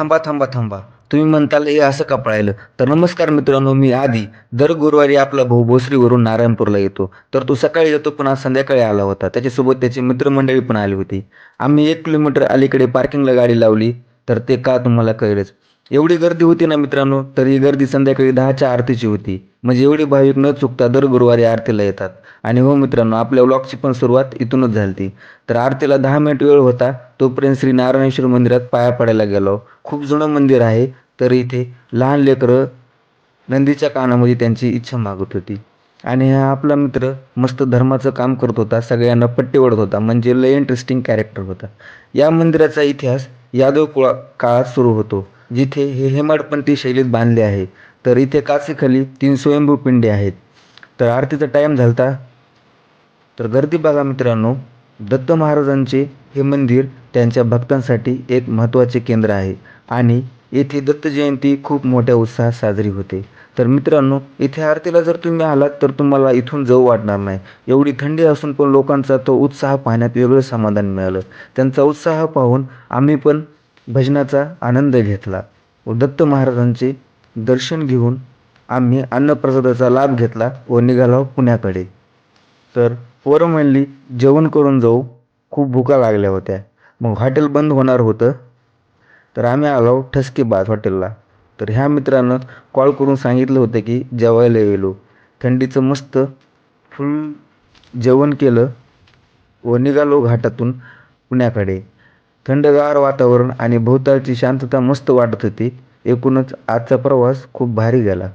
थांबा थांबा थांबा. तुम्ही म्हणताल हे असं का पळायलं? तर नमस्कार मित्रांनो, मी आदी. दर गुरुवारी आपला भाऊ भोसरीवरून नारायणपूरला येतो. तर तो सकाळी येतो पण आज संध्याकाळी आला होता. त्याच्यासोबत त्याची मित्रमंडळी पण आली होती. आम्ही 1 किलोमीटर अलीकडे पार्किंगला गाडी लावली. तर ते का तुम्हाला कळेलच. एवढी गर्दी होती ना मित्रांनो, तर ही गर्दी संध्याकाळी 10च्या आरतीची होती. म्हणजे एवढे भाविक न चुकता दर गुरुवारी आरतीला येतात. आणि हो मित्रांनो, आपल्या व्लॉगची पण सुरुवात इथूनच झाली. तर आरतीला 10 मिनिट वेळ होता. तोपर्यंत श्री नारायणेश्वर मंदिरात पाया पडायला गेलो. खूप जुनं मंदिर आहे. तर इथे लहान लेकरं नंदीच्या कानामध्ये त्यांची इच्छा मागत होती. आणि हा आपला मित्र मस्त धर्माचं काम करत होता. सगळ्यांना पट्टी ओढत होता. म्हणजे लय इंटरेस्टिंग कॅरेक्टर होता. या मंदिराचा इतिहास यादव काळात सुरू होतो. जिथे हे हेमाडपंथी शैलीत बांधले आहे. तर इथे काचेखाली 3 स्वयंभू पिंडे आहेत. तर आरतीचा टाईम झालता. तर गर्दी बघा मित्रांनो. दत्त महाराजांचे हे मंदिर त्यांच्या भक्तांसाठी एक महत्त्वाचे केंद्र आहे. आणि येथे दत्त जयंती खूप मोठ्या उत्साहात साजरी होते. तर मित्रांनो, इथे आरतीला जर तुम्ही आलात तर तुम्हाला इथून जाऊ वाटणार नाही. एवढी थंडी असून पण लोकांचा तो उत्साह पाहण्यात वेगळं समाधान मिळालं. त्यांचा उत्साह पाहून आम्ही पण भजनाचा आनंद घेतला व दत्त महाराजांचे दर्शन घेऊन आम्ही अन्नप्रसादाचा लाभ घेतला व निघालो पुण्याकडे. तर पोरं म्हणली जेवण करून जाऊ. खूप भुका लागल्या होत्या. मग हॉटेल बंद होणार होतं. तर आम्ही आलो ठसकेबाज हॉटेलला. तर ह्या मित्रानं कॉल करून सांगितलं होतं की जेवायला गेलो. थंडीचं मस्त फुल जेवण केलं व निघालो घाटातून पुण्याकडे. थंडगार वातावरण आणि भोवतालची शांतता मस्त वाटत होती. एकूणच आजचा प्रवास खूप भारी गेला.